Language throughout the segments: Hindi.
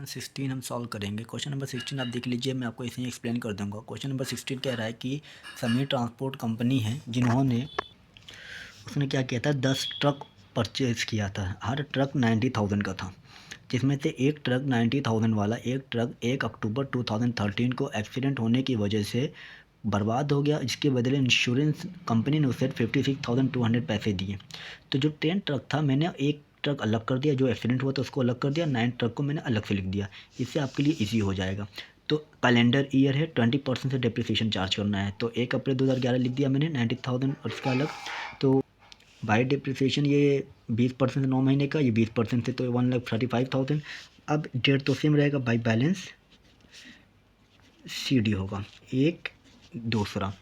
16 हम सॉल्व करेंगे। क्वेश्चन नंबर 16 आप देख लीजिए, मैं आपको ऐसे ही एक्सप्लेन कर दूंगा। क्वेश्चन नंबर 16 कह रहा है कि समीर ट्रांसपोर्ट कंपनी है जिन्होंने उसने क्या किया था, 10 ट्रक परचेज़ किया था। हर ट्रक 90,000 का था, जिसमें से एक ट्रक 90,000 वाला एक ट्रक 1 अक्टूबर 2013 को एक्सीडेंट होने की वजह से बर्बाद हो गया। इसके बदले इंश्योरेंस कंपनी ने उसे 56,200 पैसे दिए। तो जो 10 ट्रक था, मैंने एक ट्रक अलग कर दिया, जो एक्सीडेंट हुआ था उसको अलग कर दिया, 9 ट्रक को मैंने अलग से लिख दिया। इससे आपके लिए इजी हो जाएगा। तो कैलेंडर ईयर है, 20% से डिप्रिसिएशन चार्ज करना है। तो 1 अप्रैल 2011 लिख दिया मैंने 90,000 और इसका अलग। तो बाई डिप्रिसिएशन ये 20% 9 महीने का, ये 20% से तो 1,35,000। अब डेट तो सेम रहेगा। बाई बैलेंस सी डी होगा एक दूसरा।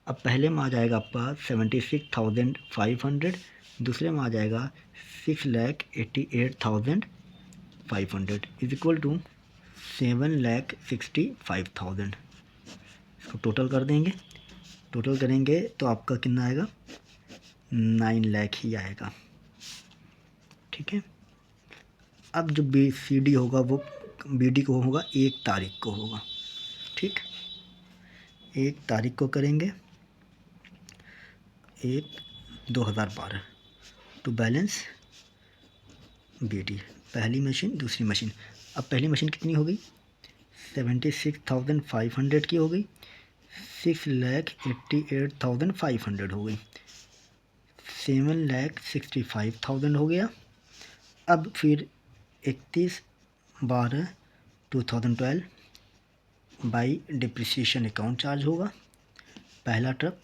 अब पहले में आ जाएगा आपका 76,500, दूसरे में आ जाएगा 6,88,500 इज इक्वल टू 7,65,000। इसको टोटल कर देंगे, टोटल करेंगे तो आपका कितना आएगा, 9 लाख ही आएगा। ठीक है। अब जो बी सी डी होगा वो बी डी को होगा 1 तारीख को होगा। ठीक, 1 तारीख को करेंगे, 1/2012 टू बैलेंस बी डी। पहली मशीन दूसरी मशीन। अब पहली मशीन कितनी हो गई, 76,500 की हो गई, 6,88,500 हो गई, 7,65,000 हो गया। अब फिर 31/12/2012 बाई डिप्रिसिएशन अकाउंट चार्ज होगा पहला ट्रक,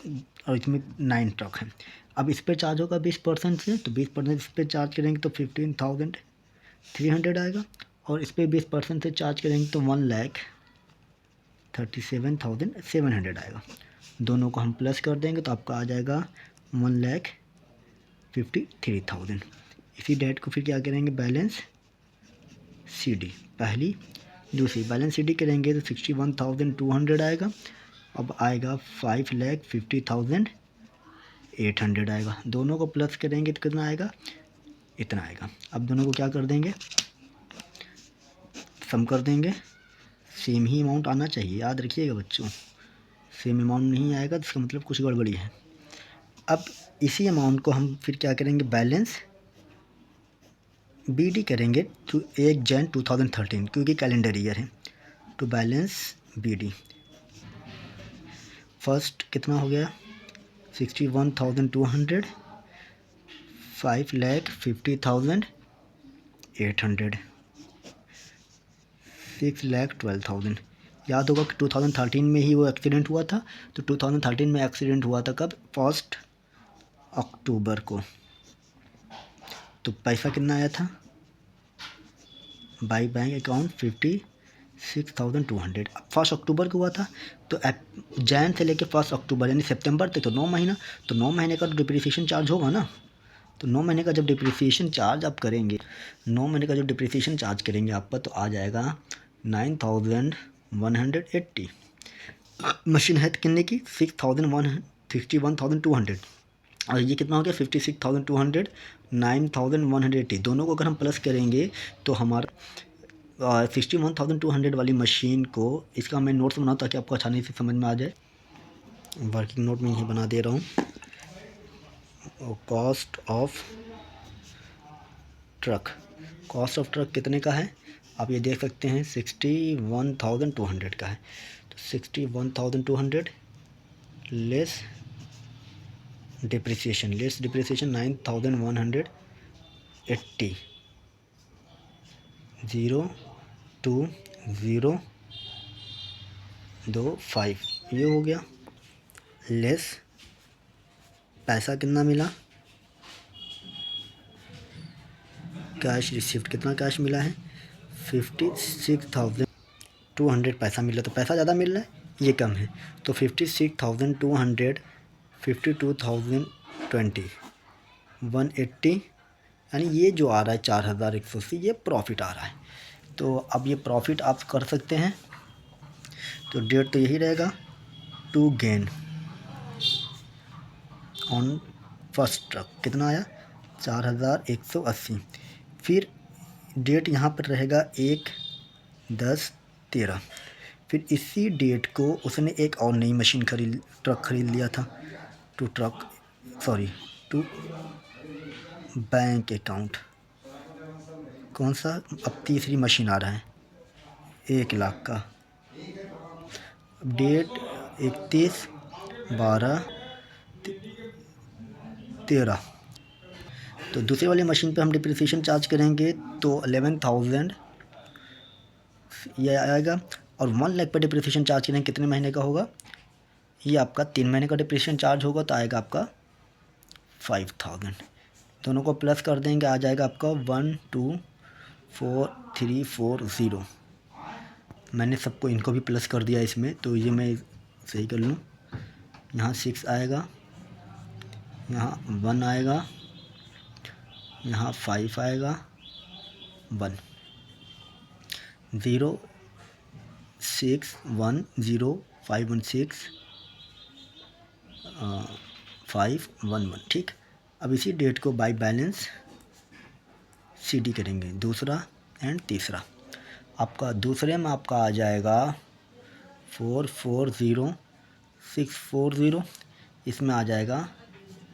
और इसमें 9 ट्रक हैं। अब इस पर चार्ज होगा 20% से, तो 20% इस पर चार्ज करेंगे तो 15,300 आएगा, और इस पर 20% से चार्ज करेंगे तो 1,37,700 आएगा। दोनों को हम प्लस कर देंगे तो आपका आ जाएगा 1,53,000। इसी डेट को फिर क्या करेंगे, बैलेंस सी डी पहली दूसरी। बैलेंस सी डी करेंगे तो 61,200 आएगा। अब आएगा 5,50,800 आएगा। दोनों को प्लस करेंगे तो कितना आएगा, इतना आएगा। अब दोनों को क्या कर देंगे, सम कर देंगे। सेम ही अमाउंट आना चाहिए, याद रखिएगा बच्चों। सेम अमाउंट नहीं आएगा तो इसका मतलब कुछ गड़बड़ी है। अब इसी अमाउंट को हम फिर क्या करेंगे, बैलेंस बी डी करेंगे तो 1 जनवरी 2013, क्योंकि कैलेंडर ईयर है। To balance B D first कितना हो गया, 61,200, 5,50,800, 6,12,000। याद होगा कि 2013 में ही वो एक्सीडेंट हुआ था। तो 2013 में एक्सीडेंट हुआ था कब, 1 अक्टूबर को। तो पैसा कितना आया था, बाई बैंक अकाउंट 56,200। 1 अक्टूबर को हुआ था, तो जैन से लेके 1 अक्टूबर यानी सितंबर तक तो 9 महीना। तो 9 महीने का तो डिप्रिसिएशन चार्ज होगा ना। तो 9 महीने का जब डिप्रिसिएशन चार्ज आप करेंगे, 9 महीने का जो डिप्रिसिएशन चार्ज करेंगे आपका, तो आ जाएगा 9,180। मशीन है कितने की, 61,200, और ये कितना हो गया 56,200, 9,180। दोनों को अगर हम प्लस करेंगे तो हमारा 61,200 वाली मशीन को, इसका मैं नोट्स बनाऊँ ताकि आपको आसानी से समझ में आ जाए। वर्किंग नोट में ही बना दे रहा हूँ। Cost of truck, cost of truck कितने का है आप ये देख सकते हैं, 61,200 का है। तो 61,200 लेस डिप्रिसिएशन 9,180, 02025 ये हो गया। लेस पैसा कितना मिला, कैश रिसिप्ट कितना कैश मिला है, 56,200 पैसा मिला। तो पैसा ज़्यादा मिल रहा है, ये कम है। तो 56,200, 52,020, 180, यानी ये जो आ रहा है 4,180, ये प्रॉफिट आ रहा है। तो अब ये प्रॉफिट आप कर सकते हैं। तो डेट तो यही रहेगा, to gain on first truck कितना आया, 4,180। फिर डेट यहाँ पर रहेगा 1 10-13। फिर इसी डेट को उसने एक और नई मशीन ट्रक खरीद लिया था। टू बैंक अकाउंट, कौन सा, अब तीसरी मशीन आ रहा है 1 लाख का। डेट 31/12/13। तो दूसरी वाली मशीन पे हम डिप्रिसिएशन चार्ज करेंगे तो 11,000 ये आएगा, और 1 लाख पर डिप्रिसिएशन चार्ज करेंगे कितने महीने का होगा, ये आपका 3 महीने का डिप्रिसिएशन चार्ज होगा तो आएगा आपका 5,000। दोनों को प्लस कर देंगे, आ जाएगा आपका 124340। मैंने सबको इनको भी प्लस कर दिया इसमें, तो ये मैं सही कर लूँ। यहाँ 6 आएगा, यहाँ 1 आएगा, यहाँ 5 आएगा, 1 0 6 1 0 5 1 6 5 1 1। ठीक, अब इसी डेट को बाय बैलेंस CD करेंगे, दूसरा एंड तीसरा। आपका दूसरे में आपका आ जाएगा 440640, इसमें आ जाएगा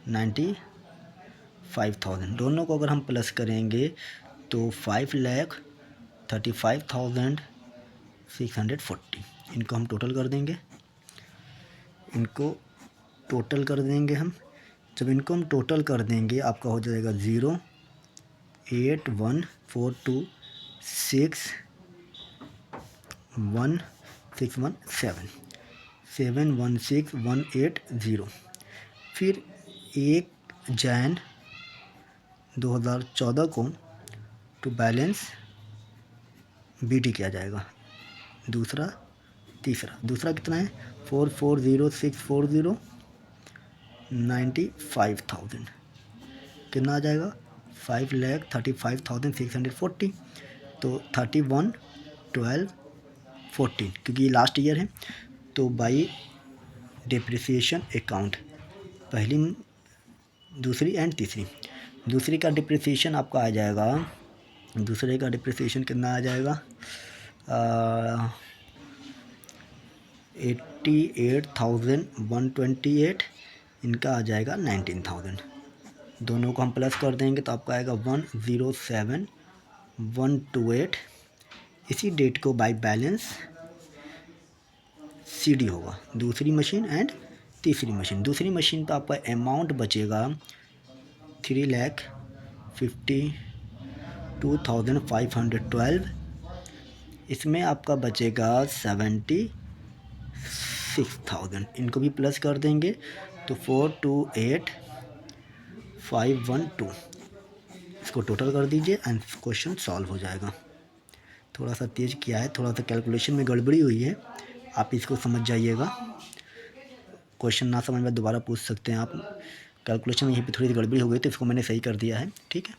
95,000। दोनों को अगर हम प्लस करेंगे तो 5,35,640। इनको हम टोटल कर देंगे, हम जब इनको हम टोटल कर देंगे आपका हो जाएगा 08142671617 716180। फिर 1 जनवरी 2014 को टू बैलेंस BD किया जाएगा, दूसरा कितना है 440640 95,000, कितना आ जाएगा 5,35,640। तो 31/12/14, क्योंकि ये लास्ट ईयर है तो बाई डिप्रिसिएशन अकाउंट पहली, दूसरी एंड तीसरी। दूसरी का डिप्रिसिएशन आपका आ जाएगा, दूसरे का डिप्रिसिएशन कितना आ जाएगा 88,128। इनका आ जाएगा 19,000। दोनों को हम प्लस कर देंगे तो आपका आएगा 107,128। इसी डेट को बाय बैलेंस CD होगा, दूसरी मशीन एंड तीसरी मशीन। दूसरी मशीन का आपका अमाउंट बचेगा 3,52,512। इसमें आपका बचेगा 76,000। इनको भी प्लस कर देंगे तो 428,512। इसको टोटल कर दीजिए एंड क्वेश्चन सॉल्व हो जाएगा। थोड़ा सा तेज़ किया है, थोड़ा सा कैलकुलेशन में गड़बड़ी हुई है, आप इसको समझ जाइएगा। क्वेश्चन ना समझ में दोबारा पूछ सकते हैं आप। कैलकुलेशन में यहीं पे थोड़ी सी गड़बड़ी हो गई तो इसको मैंने सही कर दिया है। ठीक है,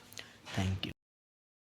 थैंक यू।